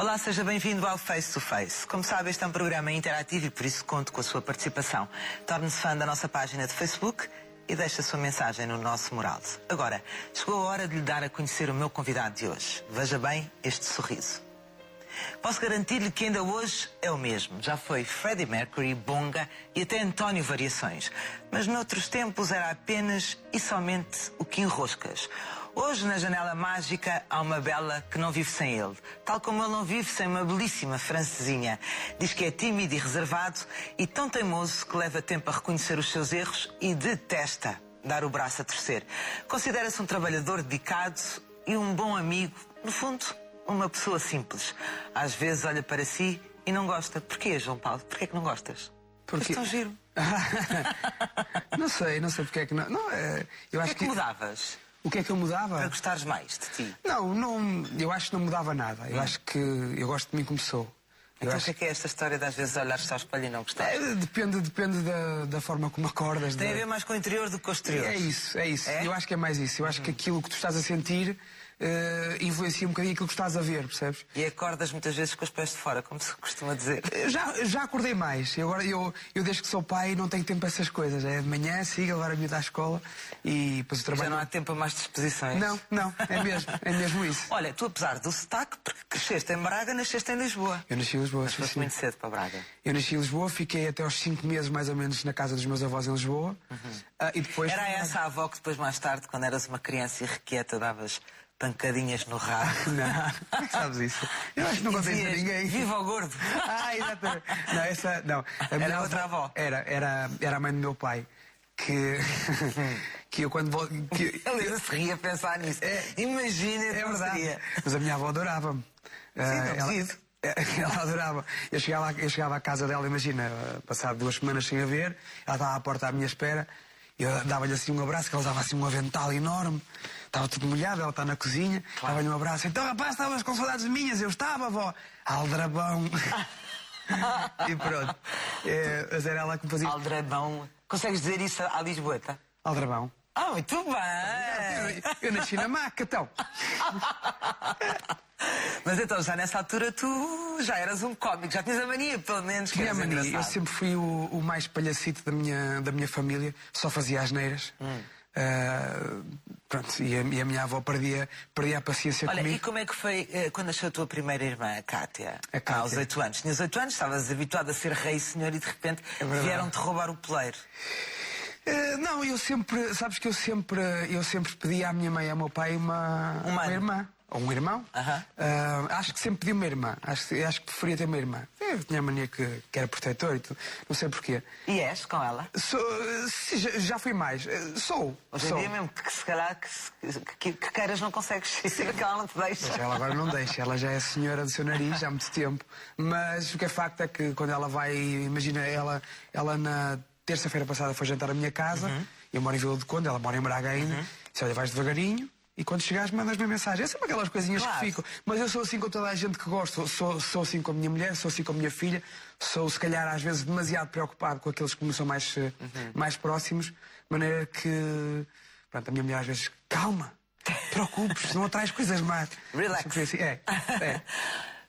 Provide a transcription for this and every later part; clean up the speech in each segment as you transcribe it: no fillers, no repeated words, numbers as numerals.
Olá, seja bem-vindo ao Face to Face. Como sabe, este é um programa interativo e por isso conto com a sua participação. Torne-se fã da nossa página de Facebook e deixe a sua mensagem no nosso mural. Agora, chegou a hora de lhe dar a conhecer o meu convidado de hoje. Veja bem este sorriso. Posso garantir-lhe que ainda hoje é o mesmo. Já foi Freddie Mercury, Bonga e até António Variações. Mas noutros tempos era apenas e somente o Kim Roscas. Hoje, na Janela Mágica, há uma bela que não vive sem ele. Tal como ele não vive sem uma belíssima francesinha. Diz que é tímido e reservado e tão teimoso que leva tempo a reconhecer os seus erros e detesta dar o braço a torcer. Considera-se um trabalhador dedicado e um bom amigo. No fundo, uma pessoa simples. Às vezes olha para si e não gosta. Porquê, João Paulo? Porquê é que não gostas? Porque... É tão giro. não sei porque é que não... eu acho o que é que mudavas? O que é que eu mudava? Para gostares mais de ti? Não, eu acho que não mudava nada. Eu acho que eu gosto de mim como sou. Então o que é esta história de às vezes olhares ao espelho e não gostares? Depende da forma como acordas. Tem a ver mais com o interior do que com o exterior. É isso. É? Eu acho que é mais isso. Eu acho que aquilo que tu estás a sentir influencia um bocadinho aquilo que estás a ver, percebes? E acordas muitas vezes com os pés de fora, como se costuma dizer. Já acordei mais. Eu desde que sou pai não tenho tempo para essas coisas. É de manhã, sigo, agora me dá à escola e depois o trabalho... Já não há tempo a mais disposições? Não, é mesmo isso. Olha, tu apesar do sotaque, porque cresceste em Braga, nasceste em Lisboa. Eu nasci em Lisboa, mas foste muito cedo para Braga. Eu nasci em Lisboa, fiquei até aos 5 meses mais ou menos na casa dos meus avós em Lisboa. E depois... Era essa a avó que depois mais tarde, quando eras uma criança irrequieta, davas pancadinhas no rabo? Não, como é que sabes isso? Eu acho que não contei a ninguém. Viva o gordo! Exatamente. Não. Era outra avó? Era a mãe do meu pai. Que eu quando volto... Ele se ria a pensar nisso. Imagina, é verdade. Mas a minha avó adorava-me. Ela adorava. Eu chegava à casa dela, imagina, passado 2 semanas sem a ver, ela estava à porta à minha espera, eu dava-lhe assim um abraço, que ela dava assim um avental enorme, estava tudo molhado, ela está na cozinha, dava-lhe um abraço. Então, rapaz, estavas com saudades minhas? Eu estava, avó. Aldrabão. E pronto. Mas era ela que me fazia. Aldrabão. Consegues dizer isso à Lisboeta? Aldrabão. Muito bem! Eu nasci na maca, então. Mas então, já nessa altura, tu já eras um cómico, já tinhas a mania, pelo menos. Tinha a mania. Eu sempre fui o mais palhacito da minha família, só fazia asneiras. Pronto, e a minha avó perdia a paciência comigo. Olha, e como é que foi quando nasceu a tua primeira irmã, a Cátia? A Cátia. Aos 8 anos. Tinhas 8 anos, estavas habituado a ser rei e senhor e de repente vieram-te roubar o poleiro. Não, sabes que eu sempre pedi à minha mãe e ao meu pai uma irmã. Ou um irmão. Acho que sempre pedi uma irmã. Acho que preferia ter uma irmã. Eu tinha a mania que era protetor e tudo. Não sei porquê. E és com ela? Já fui mais. Sou. Hoje em dia mesmo que se calhar que queiras não consegues ser, que ela não te deixa. Mas ela agora não deixa. Ela já é senhora do seu nariz há muito tempo. Mas o que é facto é que quando ela vai... Imagina, ela na terça-feira passada foi jantar à minha casa. Eu moro em Vila do Conde, ela mora em Braga ainda. Disse, olha, vais devagarinho. E quando chegares, mandas-me mensagem. É sempre aquelas coisinhas que ficam. Mas eu sou assim com toda a gente que gosto. Sou assim com a minha mulher, sou assim com a minha filha. Sou, se calhar, às vezes, demasiado preocupado com aqueles que me são mais próximos. De maneira que... Pronto, a minha mulher às vezes... Calma, preocupes, não atrás coisas más. Relax. Assim,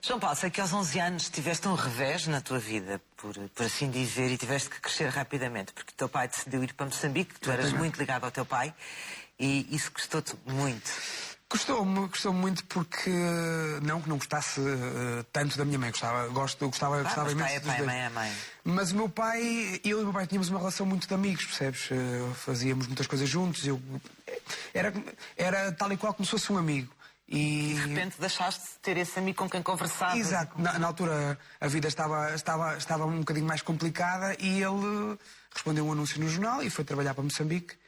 João Paulo, sei que aos 11 anos tiveste um revés na tua vida, por assim dizer, e tiveste que crescer rapidamente, porque o teu pai decidiu ir para Moçambique, tu eras muito ligado ao teu pai, e isso custou-te muito. Custou-me muito porque... Não que não gostasse tanto da minha mãe, gostava imenso dos dois. Mãe é mãe. Mas o meu pai, eu e o meu pai tínhamos uma relação muito de amigos, percebes? Fazíamos muitas coisas juntos, era tal e qual como se fosse um amigo. E de repente deixaste de ter esse amigo com quem conversavas. Exato. Na altura a vida estava um bocadinho mais complicada e ele respondeu um anúncio no jornal e foi trabalhar para Moçambique.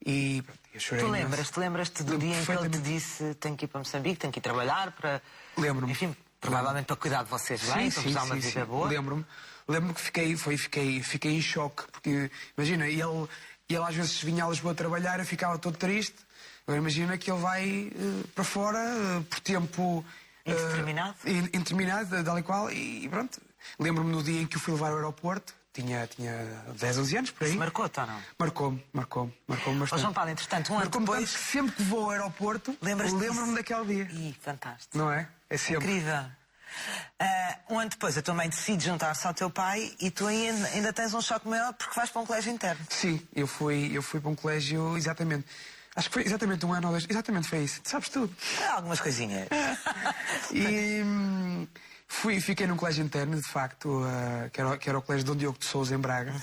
E eu chorei. Lembras-te do dia em que ele te disse tenho que ir para Moçambique, tenho que ir trabalhar para... Lembro-me. Enfim, provavelmente para cuidar de vocês bem, para vos dar uma vida boa. Lembro-me que fiquei em choque, porque imagina, ele às vezes vinha a Lisboa trabalhar, eu ficava todo triste. Agora imagina que ele vai para fora por tempo... Indeterminado, tal e qual, e pronto. Lembro-me no dia em que o fui levar ao aeroporto, tinha 10, 11 anos, por aí. Isso marcou-te ou não? Marcou-me bastante. João Paulo, entretanto, um ano depois... Sempre que vou ao aeroporto, lembro-me daquele dia. Fantástico. Não é? É sempre. Incrível. Um ano depois, a tua mãe decide juntar-se ao teu pai e tu ainda tens um choque maior porque vais para um colégio interno. Sim, eu fui para um colégio, exatamente. Acho que foi exatamente um ano ou dois. Exatamente, foi isso. Tu sabes tudo. Algumas coisinhas. E fiquei num colégio interno, de facto, que era o colégio Dom Diogo de Sousa, em Braga.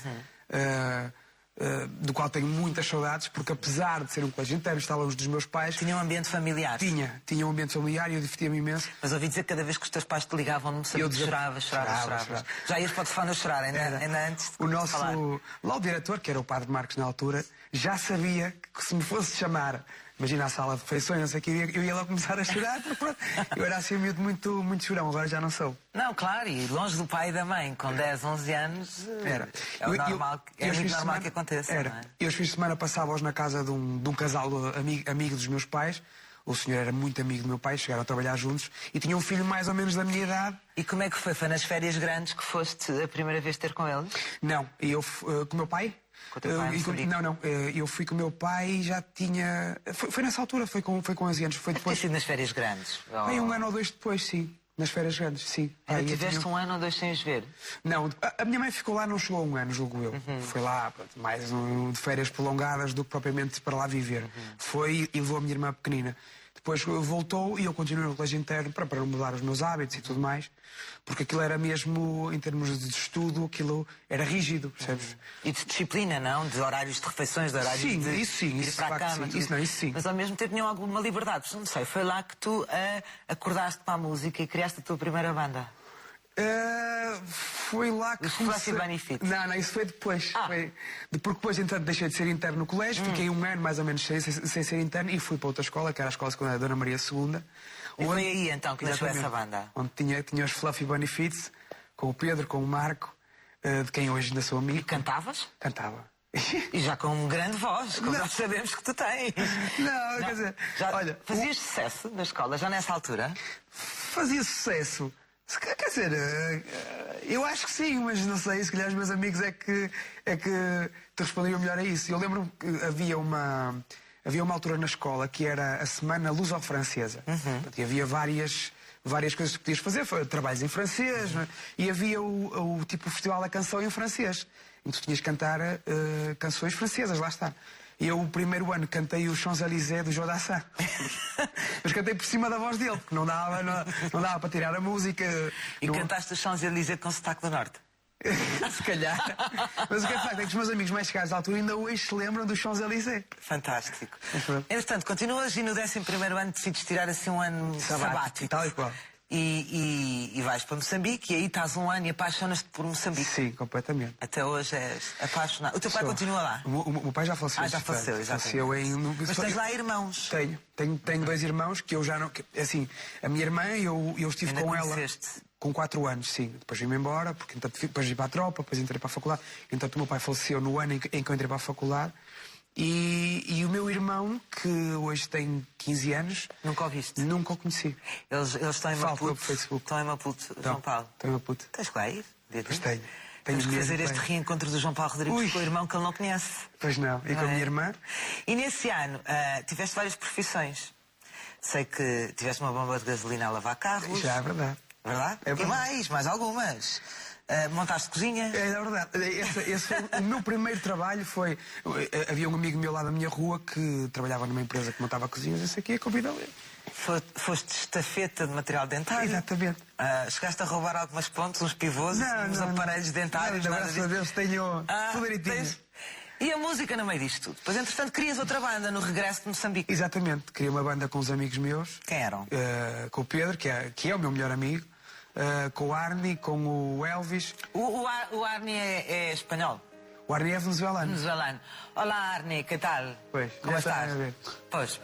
Do qual tenho muitas saudades, porque apesar de ser um colégio interno, está longe dos meus pais. Tinha um ambiente familiar. Tinha um ambiente familiar e eu divertia-me imenso. Mas ouvi dizer que cada vez que os teus pais te ligavam, não sabia, choravas. Já ias para o telefone a chorar, ainda antes de falar. Lá o diretor, que era o padre Marcos na altura, já sabia que se me fosse chamar, imagina a sala de refeições, não sei o que, eu ia logo começar a chorar, porque pronto, eu era assim muito, muito chorão, agora já não sou. Não, claro, e longe do pai e da mãe, com 10, 11 anos, é muito normal que aconteça. Não é? Eu os fins de semana passava-os na casa de um casal amigo dos meus pais. O senhor era muito amigo do meu pai, chegaram a trabalhar juntos e tinha um filho mais ou menos da minha idade. E como é que foi? Foi nas férias grandes que foste a primeira vez ter com eles? Não, eu com o meu pai. Com o teu pai? Não, eu fui com o meu pai e já tinha... Foi nessa altura, foi com 11 anos. Foi depois. Tem sido nas férias grandes? Foi um ano ou dois depois, sim. Nas férias grandes, sim. Tiveste um ano ou dois sem os ver? Não, a minha mãe ficou lá, não chegou a um ano, julgo eu. Foi lá, pronto, mais de férias prolongadas do que propriamente para lá viver. Foi e levou a minha irmã pequenina. Depois voltou e eu continuei no colégio interno para mudar os meus hábitos e tudo mais, porque aquilo era mesmo, em termos de estudo, aquilo era rígido, percebes? E de disciplina, não? De horários de refeições, de horários de ir para a cama. Isso sim. Mas ao mesmo tempo tinham alguma liberdade. Não sei, foi lá que tu acordaste para a música e criaste a tua primeira banda? Foi lá que comecei... Benefit. Não, isso foi depois. Porque depois, entretanto, deixei de ser interno no colégio, fiquei um ano mais ou menos sem ser interno e fui para outra escola, que era a escola secundária Dona Maria II. E foi aí então que nasceu essa banda? Onde tinha os Fluffy Benefits, com o Pedro, com o Marco, de quem hoje ainda sou amigo. E cantavas? Cantava. E já com uma grande voz, como nós sabemos que tu tens. Não, quer dizer... Olha, fazias sucesso na escola, já nessa altura? Fazia sucesso. Quer dizer, eu acho que sim, mas não sei, se calhar os meus amigos é que te responderiam melhor a isso. Eu lembro-me que havia uma altura na escola que era a Semana Luso-Francesa. E havia várias coisas que podias fazer, trabalhos em francês, e havia o Festival da Canção em francês. E tu tinhas que cantar canções francesas, lá está. E eu, o primeiro ano, cantei o Champs-Élysées do João Dassin. Mas cantei por cima da voz dele, porque não dava para tirar a música. E cantaste o Champs-Élysées com sotaque do Norte? Se calhar. Mas o que é facto é que os meus amigos mais chegados à altura ainda hoje se lembram do Champs-Élysées. Fantástico. Entretanto, continuas e no 11º ano decides tirar assim um ano sabático. Tal e qual. E vais para Moçambique e aí estás um ano e apaixonas-te por Moçambique. Sim, completamente. Até hoje és apaixonado. O teu pai continua lá? O meu pai já faleceu. Já faleceu, exatamente. Mas tens lá irmãos? Tenho 2 irmãos que eu já não... Assim, a minha irmã, eu estive ainda com ela... Conheceste? Com 4 anos, sim. Depois vim-me embora, porque depois vim para a tropa, depois entrei para a faculdade. Entanto, o meu pai faleceu no ano em que eu entrei para a faculdade. E o meu irmão, que hoje tem 15 anos... Nunca o viste? Nunca o conheci. Eles estão em Maputo. Facebook. Estão em Maputo, João Paulo. Estão em Maputo. Tens que lá ir? Pois tenho. Temos que fazer este reencontro do João Paulo Rodrigues com o irmão que ele não conhece. Pois não. E com a minha irmã. E nesse ano, tiveste várias profissões. Sei que tiveste uma bomba de gasolina a lavar carros. Já é verdade. Verdade? É verdade. E mais algumas. Montaste cozinha? É verdade. Esse foi o meu primeiro trabalho. Havia um amigo meu lá da minha rua que trabalhava numa empresa que montava cozinhas. Esse aqui é convidado. Foste estafeta de material dentário? Exatamente. Chegaste a roubar algumas pontes, uns pivôs, uns aparelhos dentários? Graças a Deus tenho tudo direitinho. E a música no meio disto tudo? Depois, entretanto, crias outra banda no regresso de Moçambique. Exatamente. Criei uma banda com uns amigos meus. Quem eram? Com o Pedro, que é o meu melhor amigo. Com o Arnie, com o Elvis. O Arnie é espanhol? O Arnie é venezuelano. Venezuelano. Olá, Arnie, que tal? Pois, como estás? Pois.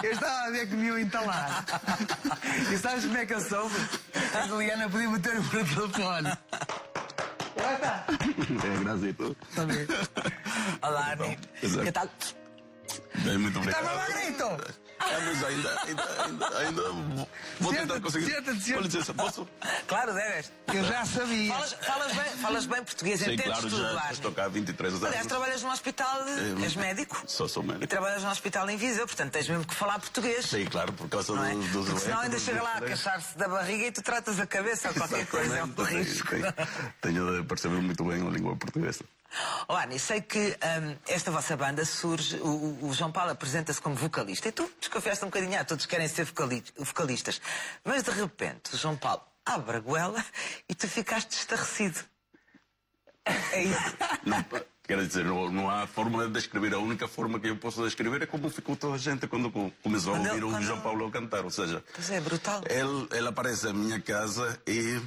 Eu estava a ver que me iam entalar. E sabes como é que eu soube? A Juliana podia meter o meu telefone. Gracias. Olá, Arnie. Que tal? Bem, muito obrigado. Está grito! mas ainda vou tentar conseguir. Com licença, posso? Claro, deves. Eu já sabia. Falas bem português, Sim, entendes claro, tudo, já Arni. estou cá há 23 anos. Aliás, trabalhas num hospital, és médico. Sou médico. E trabalhas num hospital em Viseu, portanto tens mesmo que falar português. Sim, claro, por causa Não é? dos Porque senão ainda chega lá a queixar-se da barriga e tu tratas a cabeça ou qualquer coisa, é um risco. Tenho de perceber muito bem a língua portuguesa. Oh, Arni, sei que esta vossa banda surge, o João Paulo apresenta-se como vocalista e tu desconfiaste um bocadinho, todos querem ser vocalistas. Mas de repente o João Paulo abre a goela e tu ficaste estarrecido. É isso. Não, quer dizer, não há forma de descrever. A única forma que eu posso descrever é como ficou toda a gente quando começou a ouvir o João Paulo cantar. Ou seja, pois é, brutal. Ele aparece à minha casa e,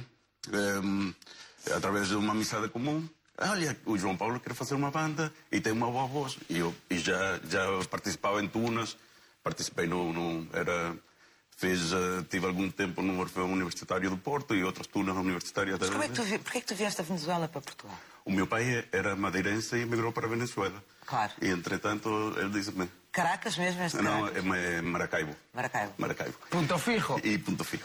através de uma amizade comum, olha, o João Paulo quer fazer uma banda e tem uma boa voz. E já participava em tunas, participei tive algum tempo no Orfeão Universitário do Porto e outras tunas universitárias. Mas porquê é que tu vieste da Venezuela para Portugal? O meu pai era madeirense e emigrou para a Venezuela. Claro. E, entretanto, ele disse-me... Caracas mesmo? Não, é Maracaibo. Maracaibo. Punto Fijo. E Punto Fijo.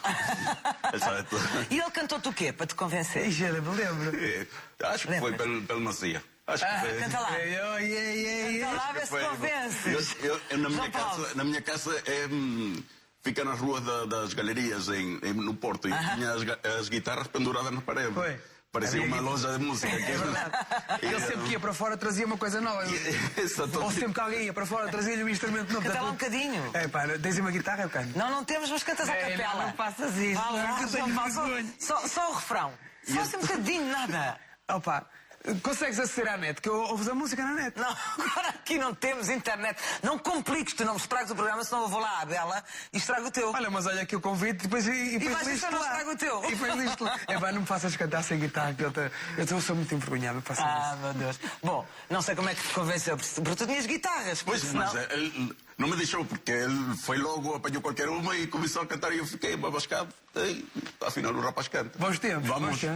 Ele sabe tudo. E ele cantou-te o quê, para te convencer? Já me lembro. Acho que foi pelo Macia. Acho que foi. Canta lá. Canta lá, vê se convences. Na minha casa fica nas ruas das galerias no Porto. E tinha as guitarras penduradas na parede. Foi. Parecia uma loja de música. É verdade. Ele sempre que ia para fora trazia uma coisa nova. Ou sempre que alguém ia para fora trazia-lhe um instrumento novo. Canta lá um bocadinho. É pá, tens uma guitarra, eu canto. Não temos, mas cantas a capela. Não faças isso. Só o refrão. Só assim um bocadinho, nada. Opa, consegues aceder à net? Que eu ouves a música na net. Não, agora aqui não temos internet. Não compliques, tu não me estragas o programa, senão eu vou lá à Bela e estrago o teu. Olha, mas olha aqui o convite depois, e vais deixar não estrago o teu. E depois listo lá. É pá, não me faças cantar sem guitarra, que eu sou muito envergonhado. Meu Deus. Bom, não sei como é que te convenceu, porque tu tinhas guitarras. Pois, senão... mas ele não me deixou, porque ele foi logo, apanhou qualquer uma e começou a cantar e eu fiquei babascado. E, afinal, o rapaz canta. Bons tempos.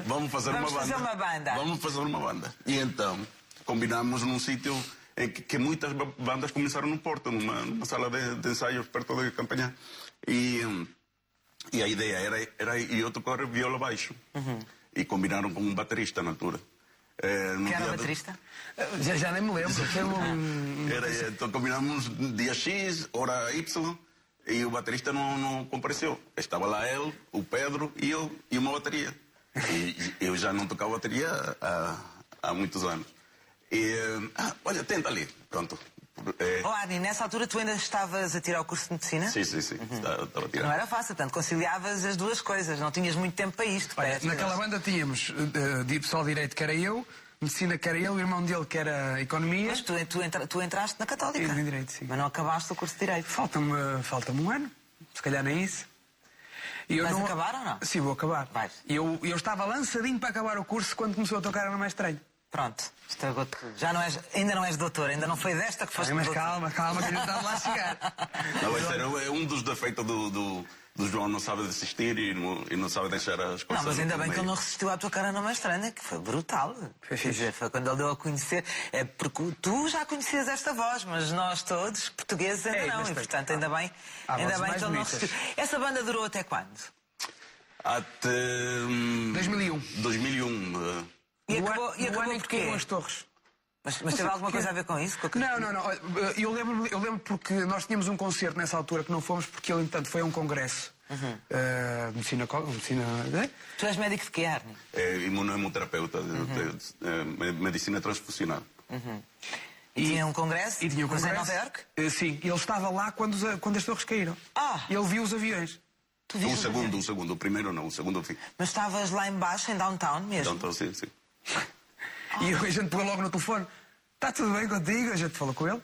Vamos fazer uma banda. Vamos fazer uma banda. E então, combinámos num sítio em que muitas bandas começaram no Porto, numa sala de ensaios perto da Campanhã. E a ideia era eu tocar viola baixo. E combinaram com um baterista na altura. Que era baterista? Já nem me lembro. Então combinámos dia X, hora Y, e o baterista não compareceu. Estava lá ele, o Pedro e eu e uma bateria. E eu já não tocava bateria há muitos anos. E, olha, tenta ali. Pronto. Arni, nessa altura tu ainda estavas a tirar o curso de medicina? Sim. Estava a tirar. Não era fácil, portanto, conciliavas as duas coisas, não tinhas muito tempo para isto. Olha, naquela banda tínhamos pessoal de Direito, que era eu, Medicina, que era ele, o irmão dele, que era Economia. Mas tu entraste na Católica. Eu em Direito, sim. Mas não acabaste o curso de Direito. Falta-me um ano, se calhar nem isso. Vais acabar ou não? Sim, vou acabar. Vais. Eu estava lançadinho para acabar o curso quando começou a tocar Era Mais Estranho. Pronto, estragou tudo. Ainda não és doutor, ainda não foi desta que foste doutor. Mas calma, que a gente está lá a chegar. Não, é um dos defeitos do João, não sabe desistir e não sabe deixar as coisas. Não, mas ainda bem que ele não resistiu à tua cara não mais estranha, que foi brutal. Quer dizer, foi quando ele deu a conhecer. É porque tu já conhecias esta voz, mas nós todos, portugueses, ainda não. E portanto, ainda bem que ele não resistiu. Essa banda durou até quando? Até 2001. 2001. E acabou porque com as torres. Mas teve alguma coisa a ver com isso? Não. Eu lembro porque nós tínhamos um concerto nessa altura que não fomos porque ele, entanto, foi a um congresso. Medicina. Tu és médico de quê, Arni? Imunohemoterapeuta, medicina transfusional. E tinha um congresso? E tinha um congresso. Em Nova Iorque? Sim, ele estava lá quando as torres caíram. Ele viu os aviões. O segundo, o primeiro não, o segundo vi. Mas estavas lá embaixo, em downtown mesmo? Downtown, sim. E a gente pegou logo no telefone. Está tudo bem contigo? A gente falou com ele.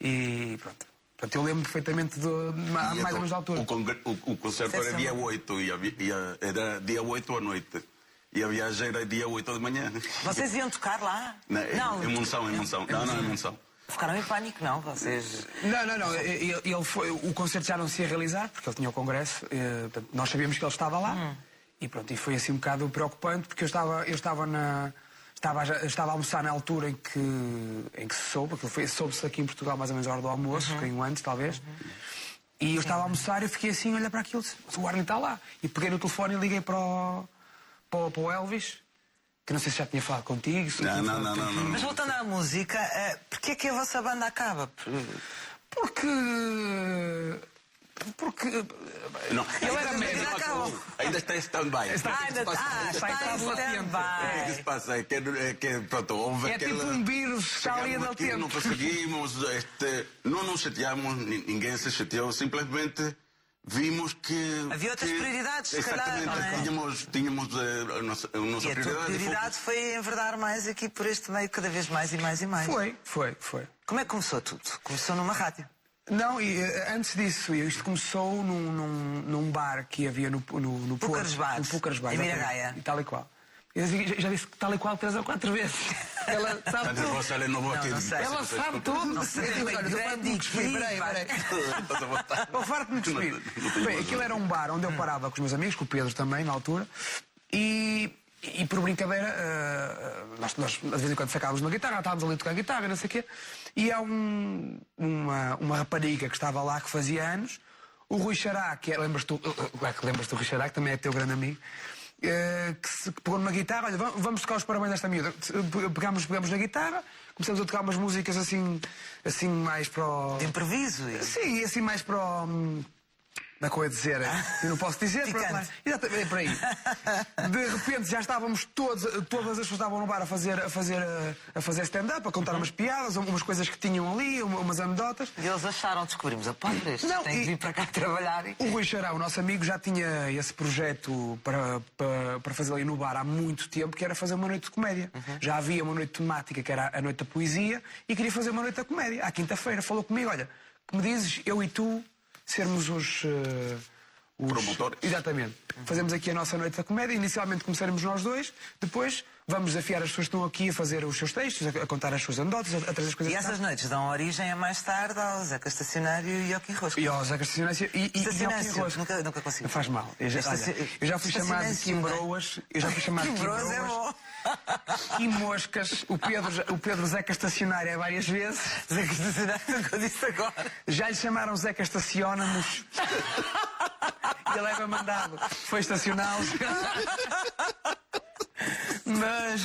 E pronto. Portanto, eu lembro perfeitamente mais ou menos da altura. O concerto era dia 8, era dia 8 à noite. E a viagem era dia 8 de manhã. Vocês iam tocar lá? Não, em Monção. Não, em Monção. Ficaram em pânico, não? Vocês... Não. O concerto já não se ia realizar, porque ele tinha o congresso. Portanto, nós sabíamos que ele estava lá. E pronto, e foi assim um bocado preocupante, porque eu estava a almoçar na altura em que se soube, porque soube-se aqui em Portugal mais ou menos a hora do almoço, um bocadinho antes, talvez. E eu estava a almoçar e eu fiquei assim a olhar para aquilo, o Arnie está lá. E peguei no telefone e liguei para o Elvis, que não sei se já tinha falado contigo. Não. Mas voltando à música, porquê é que a vossa banda acaba? Porque não, ele era médico. ainda está em stand-by. Está em stand-by. O que se passa é que pronto, houve É tipo um vírus que está ali a tempo. Não conseguimos, não nos chateamos, ninguém se chateou, simplesmente vimos que... Havia outras prioridades, se calhar, não é? Tínhamos a nossa E a tua prioridade foi enverdar mais aqui por este meio cada vez mais e mais e mais. Foi. Como é que começou tudo? Começou numa rádio. Não, e antes disso, isto começou num bar que havia no Púcaros Bar, no Púcaros Bar, em Miragaia. e tal e qual. Eu já disse que tal e qual 3 ou 4 vezes. Ela sabe tudo. Não sei. Ela sabe tudo. Não sei. Peraí. Eu farto-me de cuspir. Bem, aquilo era um bar onde eu parava com os meus amigos, com o Pedro também, na altura, e por brincadeira, nós de vez em quando sacávamos uma guitarra, estávamos ali a tocar guitarra, não sei o quê, e há uma rapariga que estava lá que fazia anos, o Rui Xará, lembras-te do Rui Xará, que também é teu grande amigo, que pegou numa guitarra, olha, vamos tocar os parabéns desta miúda. Pegamos na guitarra, começamos a tocar umas músicas assim mais para o... De improviso? Sim, assim mais para o... Como é que eu ia dizer? Eu não posso dizer. Exatamente, é por aí. De repente já estávamos todas as pessoas estavam no bar a fazer stand-up, a contar umas piadas, umas coisas que tinham ali, umas anedotas. E eles descobrimos, após Não, tem que vir para cá trabalhar. O Rui Xará, o nosso amigo, já tinha esse projeto para fazer ali no bar há muito tempo, que era fazer uma noite de comédia. Já havia uma noite temática, que era a noite da poesia, e queria fazer uma noite da comédia. À quinta-feira falou comigo, olha, que me dizes, eu e tu, sermos os promotores. Exatamente. Fazemos aqui a nossa noite da comédia. Inicialmente começaremos nós dois, depois vamos desafiar as pessoas que estão aqui a fazer os seus textos, a contar as suas anedotas, a trazer as coisas. E essas noites dão origem a mais tarde ao Zeca Estacionário e ao Kim Rosco. E ao Zeca Estacionário e ao Kim Rosco. Nunca consegui. Não faz mal. Eu já fui chamado de Kim Broas. Eu já fui chamado de Kim Broas. É bom. Kim Moscas. O Pedro Zeca Estacionário várias vezes. Zeca Estacionário, nunca eu disse agora. Já lhe chamaram Zeca Estaciona-nos. E ele é mandado. Foi estacioná-los. Mas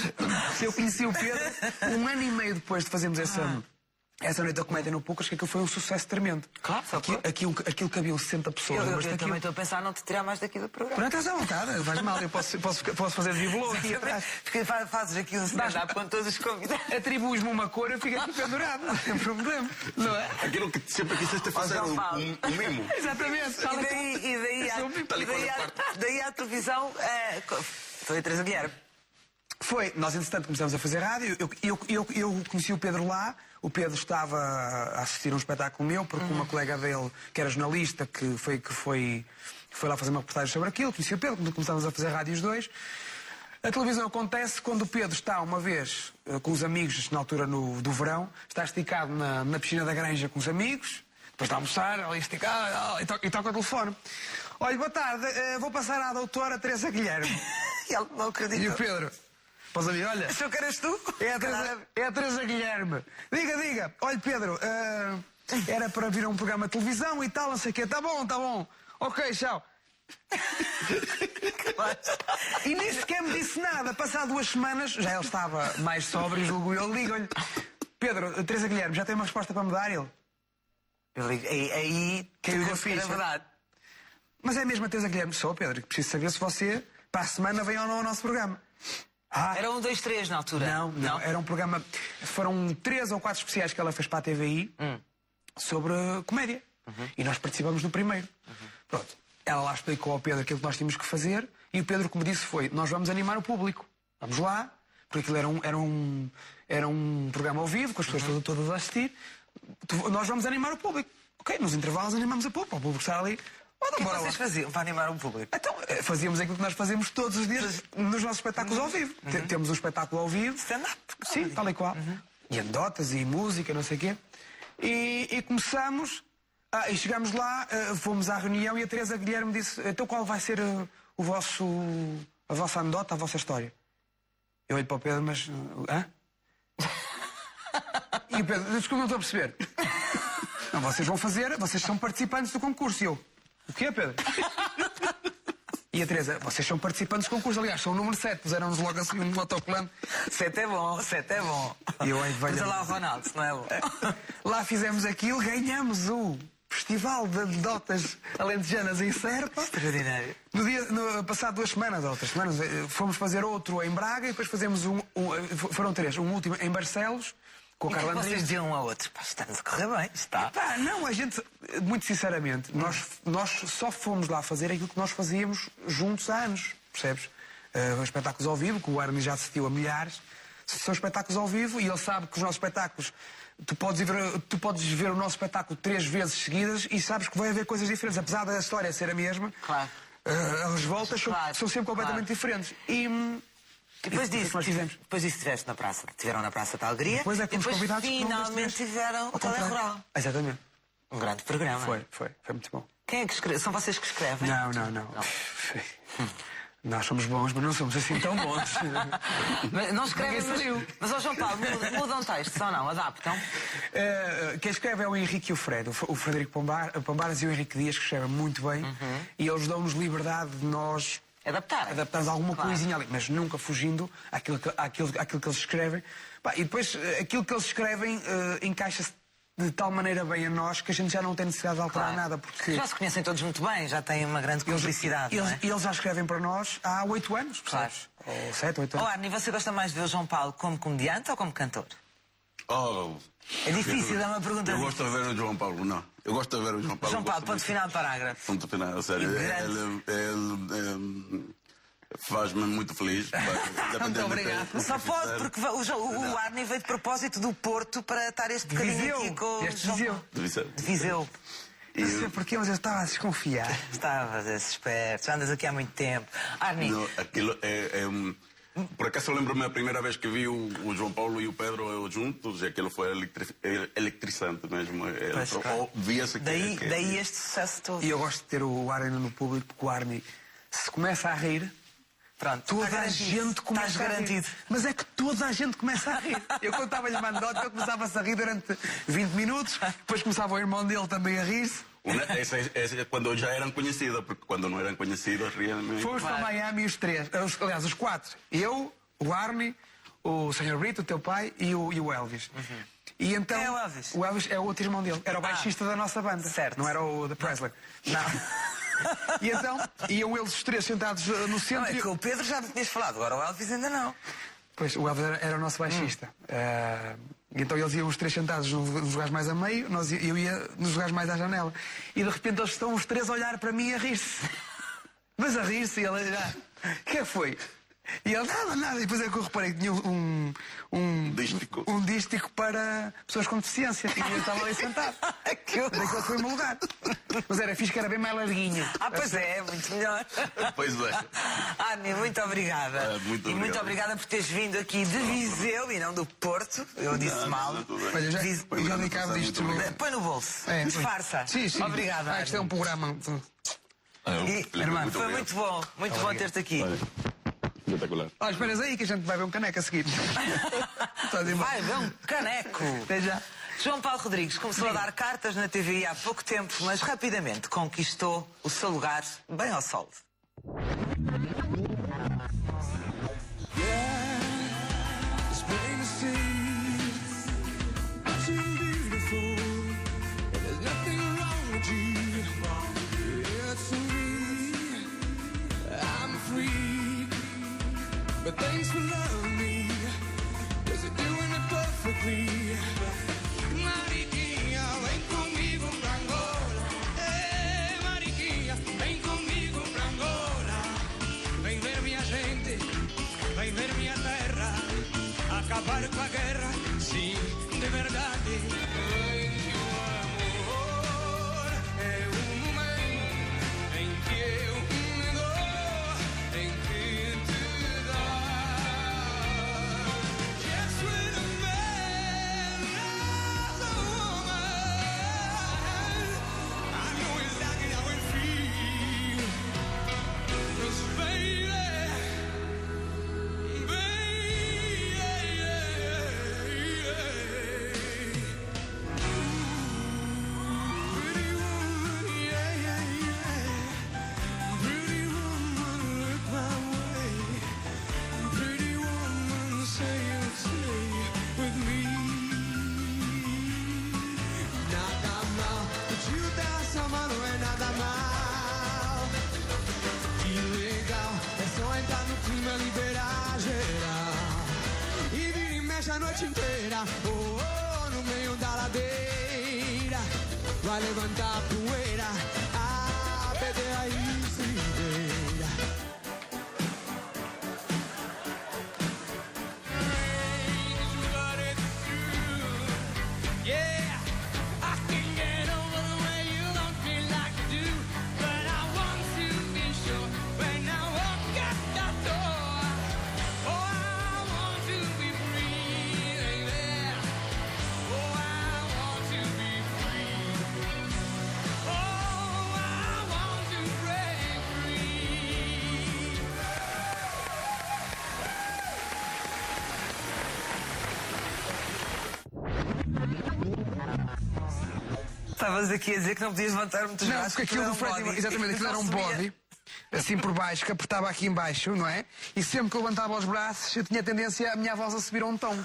eu conheci o Pedro 1 ano e meio depois de fazermos essa noite da comédia no Púcaros, que aquilo foi um sucesso tremendo. Claro, aquilo cabiam 60 pessoas. Eu também estou a pensar não te tirar mais daqui do programa. Pronto, estás à vontade, vais mal, eu posso fazer de bibelô aqui atrás. Porque fazes aqui um stand-up com todos os convidados. Atribuis-me uma cor, eu fico aqui pendurado, não tem problema. Não é? Aquilo que sempre quiseste fazer, um mimo. Exatamente. E daí à televisão, foi a Teresa Guilherme. Foi, nós entretanto começamos a fazer rádio, eu conheci o Pedro lá, o Pedro estava a assistir a um espetáculo meu, porque uma colega dele, que era jornalista, que foi lá fazer uma reportagem sobre aquilo, conheci o Pedro, quando começámos a fazer rádio os dois. A televisão acontece quando o Pedro está uma vez com os amigos, na altura do verão, está esticado na piscina da Granja com os amigos, depois de almoçar, ali esticado, e toca o telefone. Olha, boa tarde, vou passar à doutora Teresa Guilherme. E ele não acredita. E o Pedro... Pois ali, olha. Achou que eras tu? É a Teresa Guilherme. Diga. Olha, Pedro, era para vir a um programa de televisão e tal, não sei o quê. Tá bom. Ok, tchau. E nem sequer me disse nada. Passado 2 semanas, já ele estava mais sóbrio, julgo eu, ligo-lhe. Pedro, a Teresa Guilherme, já tem uma resposta para me dar? Ele. Eu ligo. Aí caiu a ficha. É verdade. Mas é mesmo a Teresa Guilherme. Só, Pedro, que preciso saber se você, para a semana, vem ou não ao nosso programa. Era 1, 2, 3 na altura? Não. Era um programa... Foram 3 ou 4 especiais que ela fez para a TVI sobre comédia. E nós participamos no primeiro. Pronto. Ela lá explicou ao Pedro aquilo que nós tínhamos que fazer e o Pedro, como disse, foi: nós vamos animar o público. Vamos lá, porque aquilo era um programa ao vivo, com as pessoas todas a assistir. Nós vamos animar o público. Ok, nos intervalos animamos o público está ali. O que vocês faziam para animar o público? Então, fazíamos aquilo que nós fazemos todos os dias nos nossos espetáculos ao vivo. Temos um espetáculo ao vivo. Stand-up. Sim, tal e qual. E anedotas e música, não sei o quê. E começamos... e chegámos lá, fomos à reunião e a Teresa Guilherme disse: então qual vai ser a vossa anedota, a vossa história? Eu olho para o Pedro, mas... Hã? E o Pedro, desculpa, não estou a perceber. Não, vocês vão fazer, vocês são participantes do concurso. E eu, o quê, Pedro? E a Teresa, vocês são participantes do concurso. Aliás, são o número 7, puseram-nos logo assim um autocolante. 7 é bom, 7 é bom. E eu, mas lá o Ronaldo, não é bom? Lá fizemos aquilo, ganhamos o Festival de Anedotas Alentejanas em Serpa. Extraordinário. Passado 2 semanas, ou 3 semanas, fomos fazer outro em Braga e depois fazemos foram 3, um último em Barcelos. Com e Carla vocês diziam um ao outro, pá, está-nos a correr bem, está. Pá, não, a gente, muito sinceramente, nós só fomos lá fazer aquilo que nós fazíamos juntos há anos, percebes? Espetáculos ao vivo, que o Armin já assistiu a milhares, são espetáculos ao vivo e ele sabe que os nossos espetáculos, tu podes ver o nosso espetáculo 3 vezes seguidas e sabes que vai haver coisas diferentes, apesar da história ser a mesma. Claro. As voltas são sempre completamente diferentes. E depois disso estiveste na praça. Tiveram na Praça da Alegria. Depois é que fomos convidados. Finalmente tiveram o Telerural. Exatamente. Um grande programa. Foi muito bom. Quem é que escreve? São vocês que escrevem? Não. Nós somos bons, mas não somos assim tão bons. Mas não escrevem. Mas, João Paulo, mudam textos ou não? Adaptam? Quem escreve é o Henrique e o Fred. O Frederico Pombaras e o Henrique Dias, que escrevem muito bem. E eles dão-nos liberdade de nós adaptarmos alguma coisinha ali, mas nunca fugindo àquilo que eles escrevem. E depois, aquilo que eles escrevem encaixa-se de tal maneira bem a nós que a gente já não tem necessidade de alterar nada. Porque já se conhecem todos muito bem, já têm uma grande cumplicidade. Eles já escrevem para nós há 8 anos, percebes? Ou 7, 8 anos. Arni, você gosta mais de ver o João Paulo como comediante ou como cantor? É difícil, é uma pergunta. Eu gosto de ver o João Paulo, não. Eu gosto de ver o João Paulo. João Paulo, ponto final do parágrafo. Ponto final, a sério. Ele faz-me muito feliz. Muito obrigado. Só pode, porque o Arni veio de propósito do Porto para estar este bocadinho aqui com o João. De Viseu. Não sei porquê, mas eu estava a desconfiar. Estavas a ser esperto, já andas aqui há muito tempo. Arni. Não, aquilo por acaso eu lembro-me a primeira vez que vi o João Paulo e o Pedro juntos, e aquilo foi eletrizante mesmo. Via-se que daí este sucesso todo. E eu gosto de ter o Arni no público, porque o Arni, se começa a rir, pronto, toda a gente começa a rir. Mas é que toda a gente começa a rir. Eu contava-lhe uma anedota, eu começava-se a rir durante 20 minutos, depois começava o irmão dele também a rir-se. Quando já eram conhecidos, porque quando não eram conhecidos, realmente. Fomos para Miami os 3, aliás, os 4. Eu, o Arni, o Sr. Brito, o teu pai, e o Elvis. E então, quem é o Elvis? O Elvis é o outro irmão dele. Era o baixista da nossa banda. Certo. Não era o The Presley. Não. E então, iam eles os 3 sentados no centro. Não, é que o Pedro já me tinhas falado, agora o Elvis ainda não. Pois, o Elvis era o nosso baixista. Então eles iam os 3 sentados nos lugares mais a meio, eu ia nos lugares mais à janela. E de repente eles estão os 3 a olhar para mim e a rir-se. Mas a rir-se e ele já. O que foi? E ele, nada. E depois é que eu reparei que tinha um dístico para pessoas com deficiência. E eu estava ali sentado. Daquele foi o meu lugar. Mas era fixe que era bem mais larguinho. Pois é, muito melhor. Pois é. Arni, muito obrigada. Muito obrigada por teres vindo aqui de Viseu e não do Porto. Eu disse mal. Olha, já dei cabo disto. Põe no bolso. Disfarça. Sim. Obrigada. Isto é um programa. Irmão, foi muito bom ter-te aqui. Espetacular. Esperas aí que a gente vai ver um caneco a seguir. Vai ver um caneco. Até já. João Paulo Rodrigues começou a dar cartas na TVI há pouco tempo, mas rapidamente conquistou o seu lugar bem ao sol. But thanks for loving me, 'cause you're doing it perfectly. Mariquinha, vem comigo pra Angola. Mariquinha, vem comigo pra Angola. oh, oh, no meio da ladeira, vai levantar a poeira, a beber a frigideira. Yeah, I can get over the way you don't feel like to do, but I want to be sure when I walk out that door. Oh, I want to be free, baby. Oh, I want to be free. Oh, I want to break free. Estavas aqui a dizer que não podias levantar muitos Não, braços. porque aquilo do Freddie, exatamente, aquilo era um body, assim por baixo, que apertava aqui em baixo, não é? E sempre que eu levantava os braços, eu tinha tendência a minha voz a subir a um tom.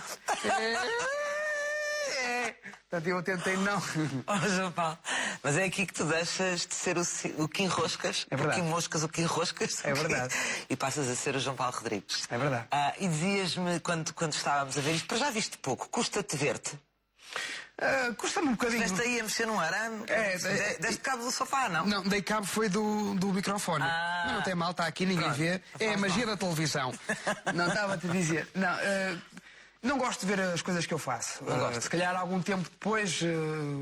Portanto, eu tentei não. Oh, João Paulo, mas é aqui que tu deixas de ser o Kim Roscas, É verdade. o Kim Moscas, o Kim Roscas. É verdade. E passas a ser o João Paulo Rodrigues. É verdade. E dizias-me, quando estávamos a ver isto, para já viste pouco, custa-te ver-te? Custa-me um bocadinho. Estiveste aí a mexer num arame, deste cabo do sofá, não? Não, dei cabo foi do microfone. Mas não tem mal, está aqui, ninguém vê. É a magia da televisão. Não, estava-te a dizer. Não gosto de ver as coisas que eu faço. Se calhar algum tempo depois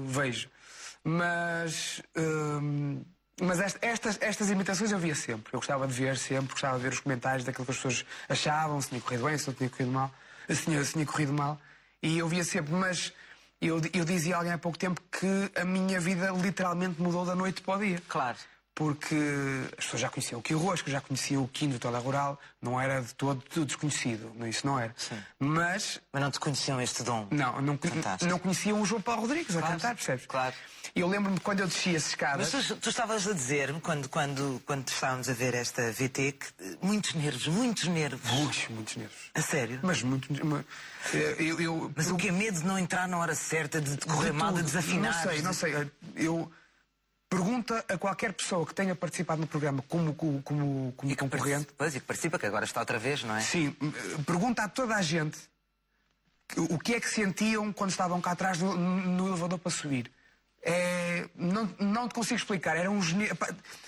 vejo. Mas estas imitações eu via sempre. Eu gostava de ver sempre, gostava de ver os comentários daquilo que as pessoas achavam, se tinha corrido bem, se não tinha corrido mal. Se tinha corrido mal. E eu via sempre, mas eu dizia a alguém há pouco tempo que a minha vida literalmente mudou da noite para o dia. Claro. Porque as pessoas já conheciam o Kim Rosco, já conheciam o Kim do Toda Rural, não era de todo desconhecido, isso não era. Sim. Mas não te conheciam este dom? não conheciam o João Paulo Rodrigues a cantar, percebes? Claro. E eu lembro-me quando eu descia as escadas. Mas tu estavas a dizer-me, quando estávamos a ver esta VT, que muitos nervos. Muitos nervos. A sério? Mas muito. Mas o que é medo de não entrar na hora certa, de correr mal, de desafinar? Não sei. Pergunta a qualquer pessoa que tenha participado no programa como concorrente. Pois, e que participa, que agora está outra vez, não é? Sim, pergunta a toda a gente o que é que sentiam quando estavam cá atrás no elevador para subir. Não te consigo explicar, era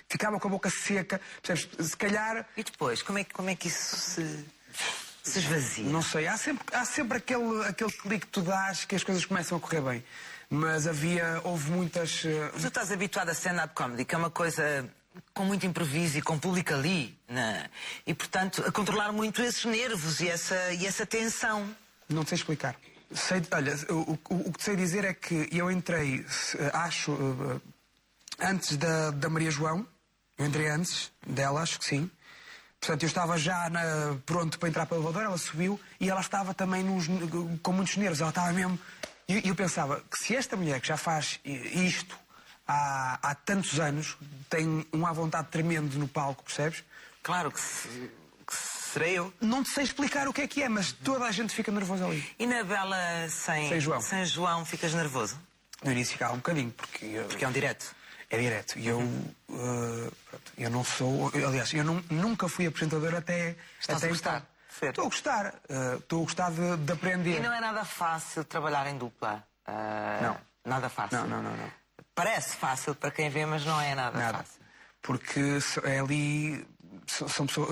ficava com a boca seca, percebes? Se calhar. E depois, como é que isso se esvazia? Não sei, há sempre aquele clique que tu dás que as coisas começam a correr bem. Mas houve muitas. Tu estás habituado a stand-up comedy, que é uma coisa com muito improviso e com público ali, e portanto a controlar muito esses nervos e essa tensão. Não sei explicar. Olha, o que sei dizer é que eu entrei, acho, antes da Maria João. Eu entrei antes dela, acho que sim. Portanto, eu estava já pronto para entrar pelo elevador, ela subiu e ela estava também com muitos nervos. Ela estava mesmo. E eu pensava que se esta mulher que já faz isto há tantos anos tem um à vontade tremendo no palco, percebes? Claro que serei eu. Não te sei explicar o que é, mas toda a gente fica nervosa ali. E na Bela sem João ficas nervoso? No início ficava um bocadinho, porque é um direto. É direto. E eu não sou. Aliás, eu nunca fui apresentador até Estás a gostar? Estou a gostar de aprender. E não é nada fácil trabalhar em dupla? Não. Nada fácil? Não. Parece fácil para quem vê, mas não é nada fácil. Porque é ali.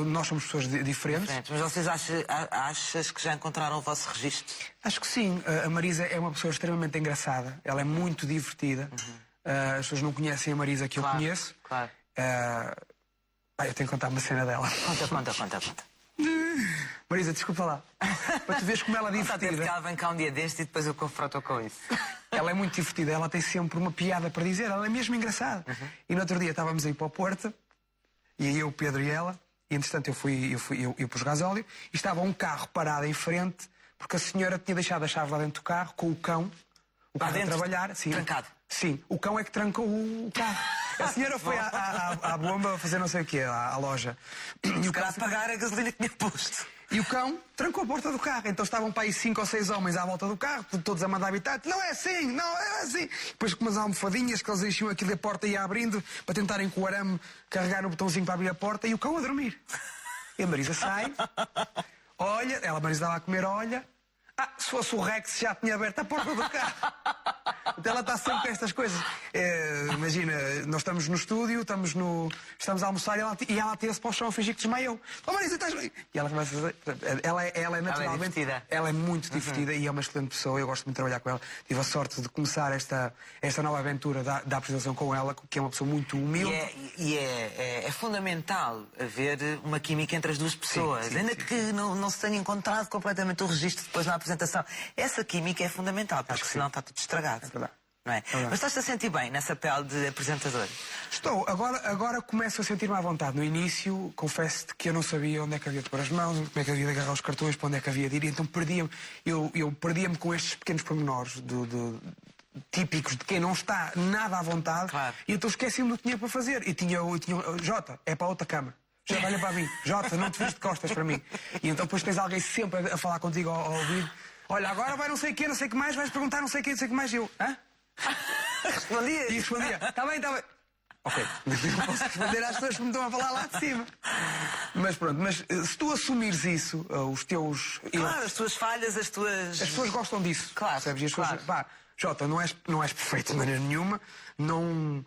Nós somos pessoas diferentes. Mas vocês achas que já encontraram o vosso registro? Acho que sim. A Marisa é uma pessoa extremamente engraçada. Ela é muito divertida. As pessoas não conhecem a Marisa que eu conheço. Claro. Eu tenho que contar uma cena dela. Conta. Marisa, desculpa lá. Para tu veres como ela é divertida. Porque ela vem cá um dia deste e depois eu confronto com isso. Ela é muito divertida, ela tem sempre uma piada para dizer, ela é mesmo engraçada. E no outro dia estávamos aí para o Porto, e aí eu, o Pedro e ela, e entretanto eu pus gasóleo, e estava um carro parado em frente, porque a senhora tinha deixado a chave lá dentro do carro, com o cão a trabalhar. Sim. Trancado? Sim, o cão é que trancou o carro. A senhora foi à bomba fazer não sei o quê, à loja. E o carro pagar a gasolina que tinha posto. E o cão trancou a porta do carro. Então estavam para aí 5 ou 6 homens à volta do carro, todos a mandar habitat. Não é assim, não é assim. Depois com umas almofadinhas que eles enchiam aquilo da porta e ia abrindo para tentarem com o arame carregar no botãozinho para abrir a porta e o cão a dormir. E a Marisa sai, olha, a Marisa estava a comer, olha, Se fosse o Rex já tinha aberto a porta do carro. Então ela está sempre com estas coisas. Imagina, nós estamos no estúdio, estamos a almoçar e ela tira-se para o chão a fingir que desmaiou. Marisa, estás bem? E ela começa a dizer, ela é naturalmente... Ela é muito divertida e é uma excelente pessoa, eu gosto muito de trabalhar com ela. Tive a sorte de começar esta nova aventura da apresentação com ela, que é uma pessoa muito humilde. E é fundamental haver uma química entre as duas pessoas. Sim, Ainda que não se tenha encontrado completamente o registro depois na apresentação. Essa química é fundamental, porque senão está tudo estragado. É verdade. Não é? Mas estás-te a sentir bem nessa pele de apresentador? Estou. Agora começo a sentir-me à vontade. No início, confesso-te que eu não sabia onde é que havia de pôr as mãos, como é que havia de agarrar os cartões, para onde é que havia de ir. Então perdia-me. Eu perdia-me com estes pequenos pormenores típicos de quem não está nada à vontade. Claro. E então esqueci-me do que tinha para fazer. E tinha Jota, é para outra cama. Jota, olha para mim. Jota, não te viste de costas para mim. E então depois tens alguém sempre a falar contigo ao ouvido. Olha, agora vai não sei o quê, não sei o que mais, vais perguntar não sei o quê, não sei o que mais. E eu, hã? Respondia. E respondia, está bem. Ok, não posso responder às pessoas que me estão a falar lá de cima. Mas pronto, se tu assumires isso, os teus... Claro, as tuas falhas, as tuas... As pessoas gostam disso. Claro, percebes? E as pessoas, claro. Jota, não és perfeito de maneira nenhuma, não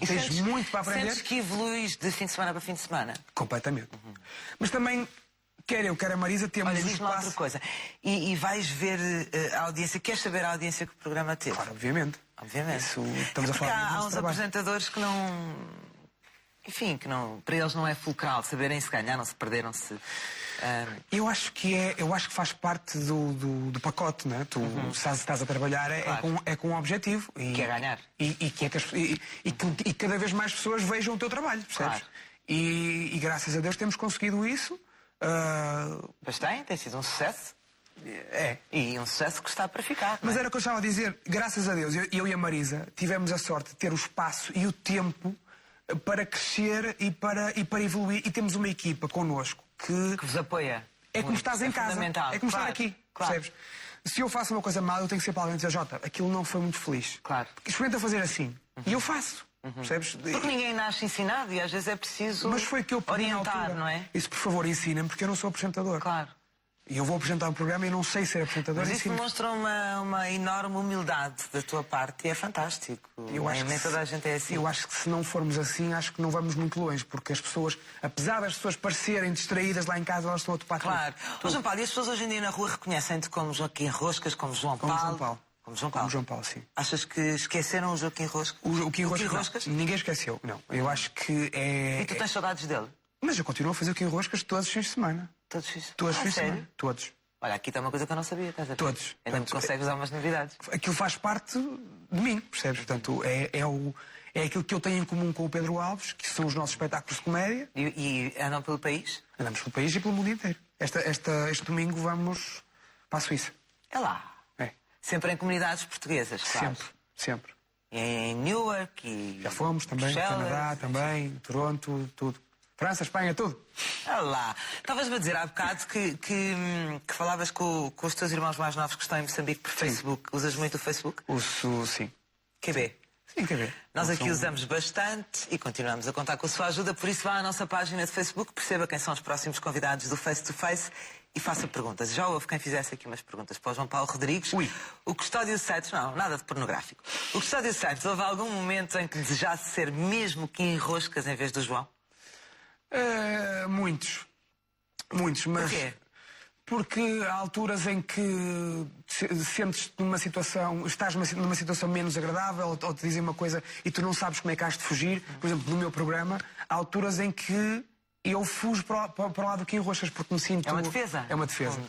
tens muito para aprender. Sentes que evoluís de fim de semana para fim de semana? Completamente. Mas também... Quer eu, quer a Marisa, temos Olha, um diz-me espaço... outra coisa. E vais ver a audiência, queres saber a audiência que o programa teve? Claro, obviamente. Isso, estamos a falar há do uns trabalho. apresentadores que não... Enfim, para eles não é fulcral saberem se ganharam, se perderam-se. Eu acho que faz parte do pacote, não é? Tu estás a trabalhar Claro. é com um objetivo. Que é ganhar. E que cada vez mais pessoas vejam o teu trabalho, percebes? Claro. E graças a Deus temos conseguido isso. Mas tem sido um sucesso. É. E um sucesso que está para ficar. Mas era o que eu estava a dizer, graças a Deus, eu e a Marisa tivemos a sorte de ter o espaço e o tempo para crescer e para evoluir. E temos uma equipa connosco que vos apoia. é como estás em casa. Fundamental. É como Claro, estar aqui. claro. Percebes? Se eu faço uma coisa mal, eu tenho que ser para alguém dizer, Jota, aquilo não foi muito feliz. Claro. Experimenta fazer assim. E eu faço. Percebes? Porque ninguém nasce ensinado e às vezes é preciso Mas foi que eu pedi na orientar, altura. não é? Isso, por favor, ensina-me, porque eu não sou apresentador. Claro. E eu vou apresentar um programa e não sei ser apresentador. Mas isso ensina-me. demonstra uma enorme humildade da tua parte e é fantástico. Nem toda a gente é assim. Eu acho que se não formos assim, acho que não vamos muito longe, porque as pessoas, apesar das pessoas parecerem distraídas lá em casa, elas estão a topar Claro. tudo. Ô, João Paulo, e as pessoas hoje em dia na rua reconhecem-te como Joaquim Roscas, como João Como Paulo? João Paulo. Como João Paulo. Como João Paulo, sim. Achas que esqueceram o Joaquim Roscas? O Kim Roscas, Roscas? não. Ninguém esqueceu. Não. Eu acho que é... E tu tens saudades dele? Mas eu continuo a fazer o Kim Roscas todos os fins de semana. Todos os Todos os fins de sério? semana. Todos. Olha, aqui está uma coisa que eu não sabia, estás a ver? Todos. Ainda me Portanto, consegues dar umas novidades. Aquilo faz parte de mim, percebes? Portanto, é aquilo que eu tenho em comum com o Pedro Alves, que são os nossos espetáculos de comédia. E andam pelo país? Andamos pelo país e pelo mundo inteiro. Este domingo vamos para a Suíça. É lá. É. Sempre em comunidades portuguesas, claro. Sempre. E em Newark e... Já fomos também, Bruxelas, Canadá também, Toronto, tudo. França, Espanha, tudo. É lá. Estavas-me a dizer há bocado que falavas com os teus irmãos mais novos que estão em Moçambique por Facebook. Usas muito o Facebook? Uso, sim. QB. Sim, quer ver. Nós aqui usamos bastante e continuamos a contar com a sua ajuda, por isso vá à nossa página de Facebook, perceba quem são os próximos convidados do Face to Face e faça perguntas. Já houve quem fizesse aqui umas perguntas para o João Paulo Rodrigues. Ui. O Custódio Santos, não, nada de pornográfico. O Custódio Santos, houve algum momento em que desejasse ser mesmo Kim Roscas em vez do João? Muitos, mas... Porquê? Porque há alturas em que sentes numa situação, estás numa situação menos agradável ou te dizem uma coisa e tu não sabes como é que has de fugir. Por exemplo, no meu programa, há alturas em que eu fujo para o lado do Kim Roscas porque me sinto... É uma defesa? É uma defesa. Como?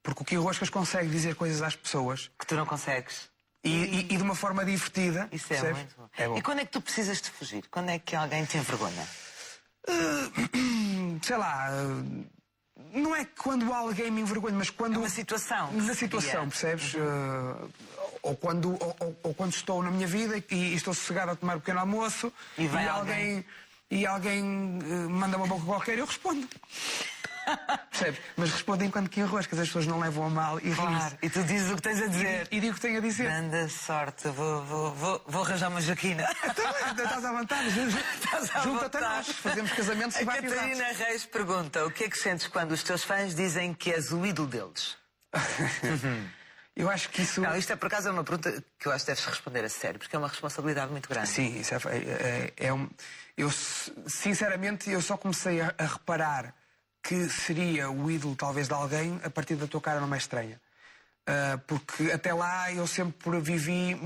Porque o Kim Roscas consegue dizer coisas às pessoas Que tu não consegues. e de uma forma divertida. Isso é percebes? muito bom. É bom. E quando é que tu precisas de fugir? Quando é que alguém te envergonha? Sei lá... Não é quando alguém me envergonha, mas quando... É uma situação. Na situação, percebes? Ou quando estou na minha vida e estou sossegado a tomar um pequeno almoço E vem alguém manda uma boca qualquer, eu respondo. Percebes? Mas respondo enquanto que enroscas, as pessoas não levam a mal e Claro. riem-se. E tu dizes o que tens a dizer. E digo o que tenho a dizer. Grande sorte, vou arranjar uma Joaquina. Então, estás à vontade, Estás à junta-te a vontade. nós, fazemos casamentos A e batizados. Catarina Reis pergunta: o que é que sentes quando os teus fãs dizem que és o ídolo deles? Eu acho que isso... Não, isto é por acaso uma pergunta que eu acho que deves responder a sério, porque é uma responsabilidade muito grande. Sim, isso eu sinceramente eu só comecei a reparar que seria o ídolo talvez de alguém a partir da tua cara não é estranha. Porque até lá eu sempre vivi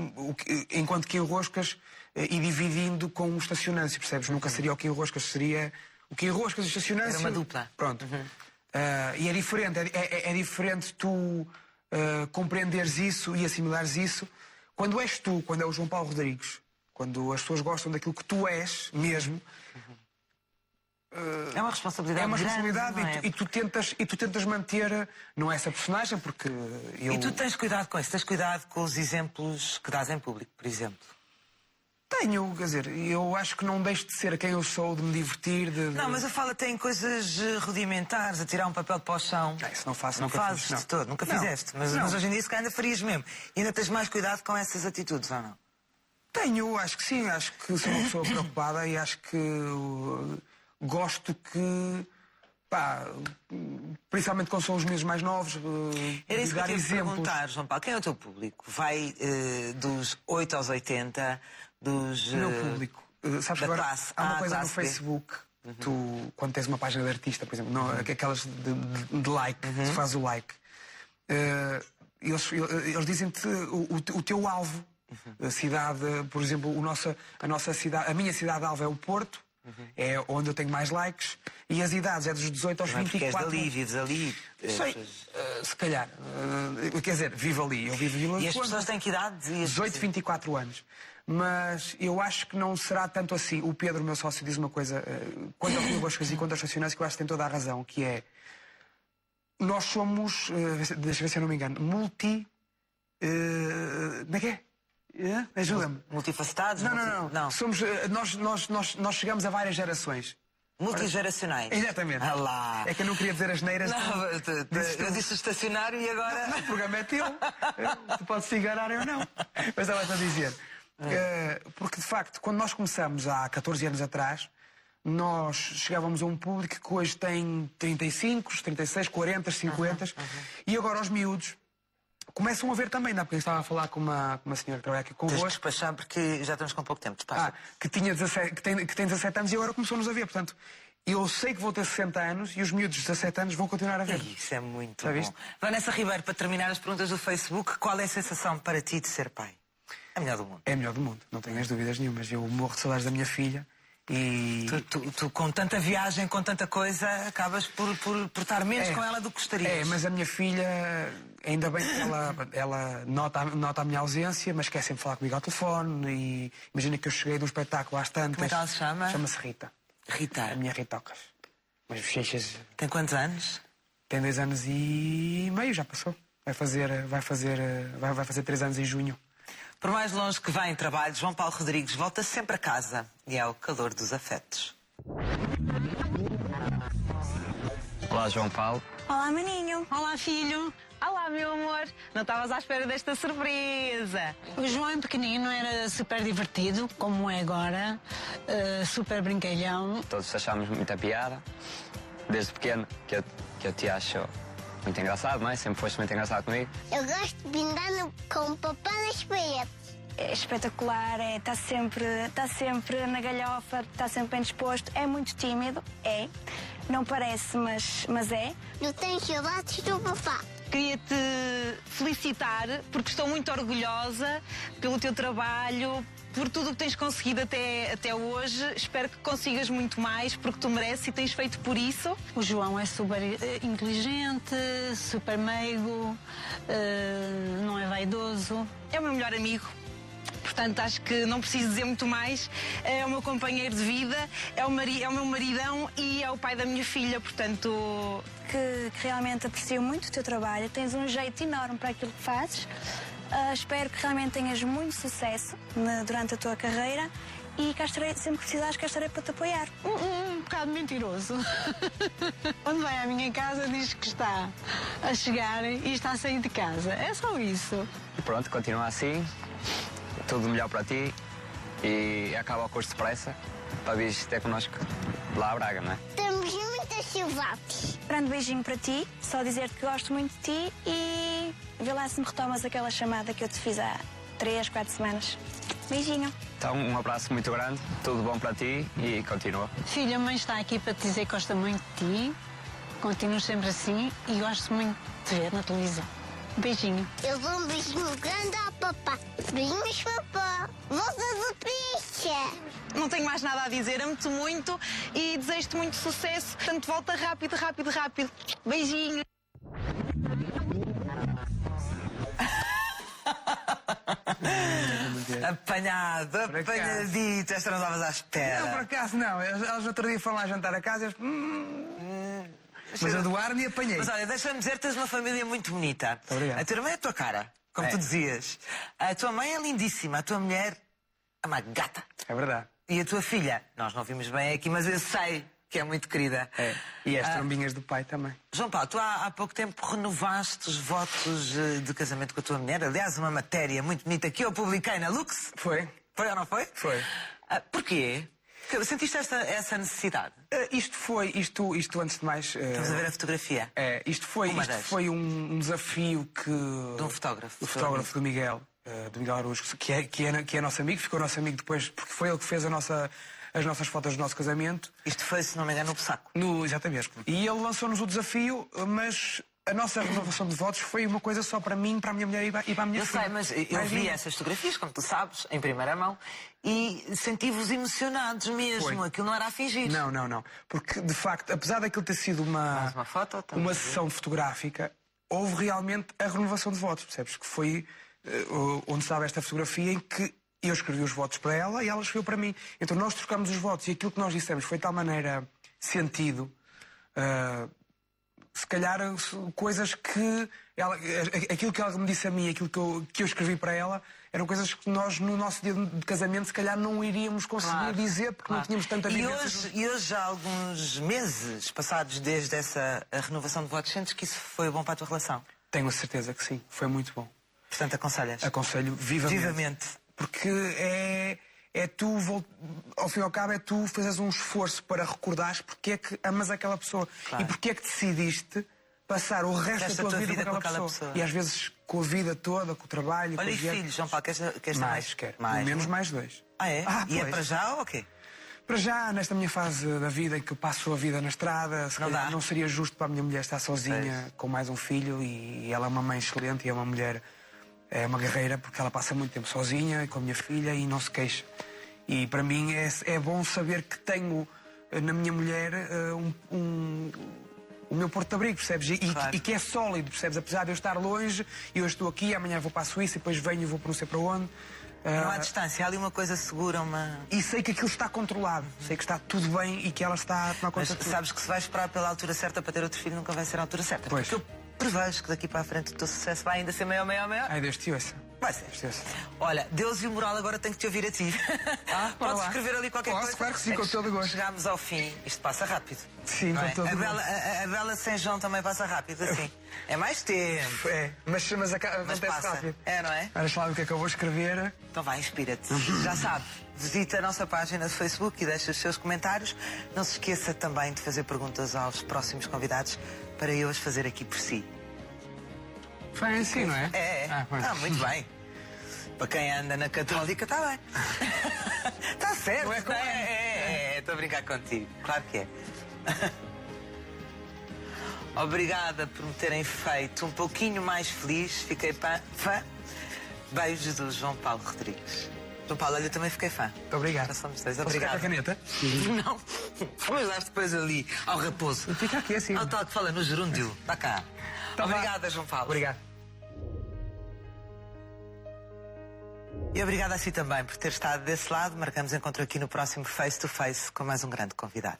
enquanto Kim Roscas e dividindo com o Estacionância, percebes? Nunca seria o Kim Roscas, seria o Kim Roscas e o Estacionância. Era uma dupla. Pronto. E é diferente, é diferente tu compreenderes isso e assimilares isso quando és tu, quando é o João Paulo Rodrigues, quando as pessoas gostam daquilo que tu és mesmo. É uma responsabilidade. É uma responsabilidade grande, e tu tentas manter, não é essa personagem, porque eu... E tu tens cuidado com isso, tens cuidado com os exemplos que dás em público, por exemplo. Tenho, quer dizer, eu acho que não deixo de ser quem eu sou, de me divertir, Não, mas eu falo até em coisas rudimentares, a tirar um papel para o chão. Isso não faço, Não nunca fazes fiz, não. de todo, nunca Não. fizeste. Mas hoje em dia se calhar ainda farias mesmo. E ainda tens mais cuidado com essas atitudes, ou não? Tenho, acho que sim, acho que sou uma pessoa preocupada e acho que gosto que, pá, principalmente quando são os meus mais novos, Era isso que eu dar te ia exemplos. perguntar, João Paulo. Quem é o teu público? Vai dos 8 aos 80, dos... O meu público. Sabes da agora, classe há uma A, coisa no classe B. Facebook, tu, quando tens uma página de artista, por exemplo, não, aquelas de like, tu fazes o like, eles dizem-te o teu alvo, a cidade, por exemplo, a nossa cidade, a minha cidade-alvo é o Porto, é onde eu tenho mais likes, e as idades é dos 18 aos Não é porque és 24. dali, vives ali. Sei, se calhar. Quer dizer, vivo ali, eu vivo em Vila E do as Conde. pessoas têm que idade? 18, 24 anos. Mas eu acho que não será tanto assim. O Pedro, meu sócio, diz uma coisa, quando eu digo as coisas e quando as racionais, que eu acho que tem toda a razão, que é, nós somos, deixa eu ver se eu não me engano, como é que é? Ajuda-me. Multifacetados? Não. Somos, nós chegamos a várias gerações. Multigeracionais. Exatamente. Ah lá. É que eu não queria dizer as neiras. Não, eu disse estacionário e agora... O programa é teu. Tu podes se enganar, eu não. Mas estava a dizer. Porque, de facto, quando nós começamos há 14 anos atrás, nós chegávamos a um público que hoje tem 35, 36, 40, 50, e agora os miúdos começam a ver também, não é? Porque eu estava a falar com uma senhora que trabalha aqui Tens que convosco. despachar porque já estamos com pouco tempo. Despacha. Que tinha 17, que tem 17 anos e agora começou-nos a ver. Portanto, eu sei que vou ter 60 anos e os miúdos de 17 anos vão continuar a ver. Isso é muito Já bom. viste? Vanessa Ribeiro, para terminar as perguntas do Facebook, qual é a sensação para ti de ser pai? É a melhor do mundo. É a melhor do mundo, não tenho as dúvidas nenhumas. Eu morro de saudades da minha filha e... Tu, com tanta viagem, com tanta coisa, acabas por estar menos com ela do que gostarias. É, mas a minha filha, ainda bem que ela nota a minha ausência, mas quer sempre falar comigo ao telefone. E imagina que eu cheguei de um espetáculo às tantas. Como é que ela se chama? Chama-se Rita. Rita. A minha Ritocas. Mas bochechas. Tem quantos anos? Tem 2 anos e meio, já passou. Vai fazer 3 anos em junho. Por mais longe que vá em trabalho, João Paulo Rodrigues volta sempre a casa e é o calor dos afetos. Olá, João Paulo. Olá, maninho. Olá, filho. Olá, meu amor. Não estavas à espera desta surpresa. O João em pequenino era super divertido, como é agora, super brincalhão. Todos achámos muita piada. Desde pequeno que eu te acho muito engraçado, não é? Sempre foste muito engraçado comigo. Eu gosto de brincar com o papai nas paredes. É espetacular, está sempre na galhofa, está sempre bem disposto, é muito tímido, não parece, mas é. Eu tenho saudades do papá. Queria-te felicitar porque estou muito orgulhosa pelo teu trabalho, por tudo o que tens conseguido até hoje. Espero que consigas muito mais porque tu mereces e tens feito por isso. O João é super inteligente, super meigo, não é vaidoso. É o meu melhor amigo. Portanto, acho que não preciso dizer muito mais. É o meu companheiro de vida, é o meu maridão e é o pai da minha filha, portanto... Que realmente aprecio muito o teu trabalho, tens um jeito enorme para aquilo que fazes. Espero que realmente tenhas muito sucesso durante a tua carreira e cá estarei, sempre que precisares, cá estarei para te apoiar. Um bocado mentiroso. Quando vai à minha casa diz que está a chegar e está a sair de casa. É só isso. E pronto, continua assim. Tudo melhor para ti. E acaba o curso depressa para vir ter connosco lá a Braga, não é? Temos muitas saudades. Grande beijinho para ti, só dizer-te que gosto muito de ti e vê lá se me retomas aquela chamada que eu te fiz há 3, 4 semanas. Beijinho. Então, um abraço muito grande, tudo bom para ti e continua. Filha, a mãe está aqui para te dizer que gosta muito de ti, continuo sempre assim e gosto muito de ver na televisão. Beijinho. Eu dou um beijinho grande ao papá. Beijinhos, papá. Volta do peixe. Não tenho mais nada a dizer, amo-te muito e desejo-te muito sucesso. Portanto, volta rápido, rápido, rápido. Beijinho. Apanhado, apanhadito. Esta não estavas à espera. Não, por acaso não. Elas outro dia foram lá jantar a casa e mas a do ar me apanhei. Mas olha, deixa-me dizer que tens uma família muito bonita. Obrigado. A tua irmã é a tua cara, como tu dizias. A tua mãe é lindíssima. A tua mulher é uma gata. É verdade. E a tua filha, nós não vimos bem aqui, mas eu sei que é muito querida. É. E as trombinhas do pai também. João Paulo, tu há pouco tempo renovaste os votos de casamento com a tua mulher. Aliás, uma matéria muito bonita que eu publiquei na Lux. Foi. Foi ou não foi? Foi. Porquê? Sentiste essa necessidade? Isto antes de mais... Estamos a ver a fotografia. Isto foi um desafio que... De um fotógrafo. O fotógrafo do Miguel Araújo, que é nosso amigo, ficou nosso amigo depois, porque foi ele que fez as nossas fotos do nosso casamento. Isto foi, se não me engano, no Pessaco. Exatamente. E ele lançou-nos o desafio, mas a nossa renovação de votos foi uma coisa só para mim, para a minha mulher e para a minha filha. Eu sei, mas eu vi essas fotografias, como tu sabes, em primeira mão, e senti-vos emocionados mesmo. Foi. Aquilo não era a fingir. Não. Porque, de facto, apesar daquilo ter sido uma sessão fotográfica, houve realmente a renovação de votos, percebes? Que foi onde estava esta fotografia em que eu escrevi os votos para ela e ela escreveu para mim. Então nós trocamos os votos e aquilo que nós dissemos foi de tal maneira sentido, se calhar coisas que aquilo que ela me disse a mim, aquilo que eu escrevi para ela, eram coisas que nós no nosso dia de casamento se calhar não iríamos conseguir dizer porque não tínhamos tanta vivência. E hoje, já há alguns meses passados desde essa renovação de votos, sentes que isso foi bom para a tua relação? Tenho a certeza que sim, foi muito bom. Portanto, aconselhas? Aconselho vivamente. Porque é tu, ao fim e ao cabo, é tu fazes um esforço para recordares porque é que amas aquela pessoa. Claro. E porque é que decidiste passar o resto da tua vida com aquela pessoa. E às vezes com a vida toda, com o trabalho. Olha, com e filhos, João Paulo, queres mais? Quero. Mais, menos mais 2. Ah, é? E é para já ou o quê? Para já, nesta minha fase da vida em que eu passo a vida na estrada, se calhar não seria justo para a minha mulher estar sozinha com mais um filho, e ela é uma mãe excelente e é uma mulher, é uma guerreira, porque ela passa muito tempo sozinha com a minha filha e não se queixa. E para mim é bom saber que tenho na minha mulher o meu porto de abrigo, percebes? E que é sólido, percebes? Apesar de eu estar longe, e hoje estou aqui, amanhã vou para a Suíça, e depois venho e vou para não sei para onde. Não há distância, há ali uma coisa segura, E sei que aquilo está controlado, sei que está tudo bem e que ela está a tomar conta de tudo. Sabes que se vais esperar pela altura certa para ter outro filho, nunca vai ser a altura certa. Pois. Porque eu prevejo que daqui para a frente o teu sucesso vai ainda ser maior. Ai, Deus te ouça. Vai ser. Olha, Deus e o moral agora tem que te ouvir a ti. Podes escrever ali qualquer coisa? Claro que sim, com todo o gosto. Chegámos ao fim, isto passa rápido. Sim, com todo o gosto. A Bela sem João também passa rápido, assim. É mais tempo. Mas acontece rápido. É, não é? Olha, sabe o que é que eu vou escrever? Então vai, inspira-te. Já sabe, visita a nossa página de Facebook e deixa os seus comentários. Não se esqueça também de fazer perguntas aos próximos convidados para eu as fazer aqui por si. Foi assim, não é? Muito bem. Para quem anda na Católica, está bem. Está certo. Não é estou a brincar contigo. Claro que é. Obrigada por me terem feito um pouquinho mais feliz. Fiquei fã. Beijos do João Paulo Rodrigues. João Paulo, olha, eu também fiquei fã. Muito obrigado. Já somos dois. Posso Obrigado. ficar a caneta? Não. Mas dás depois ali ao raposo. Fica aqui assim. Ao tal que fala no gerúndio. Está cá. Obrigada, João Paulo. Obrigado. E obrigada a si também por ter estado desse lado. Marcamos encontro aqui no próximo Face to Face com mais um grande convidado.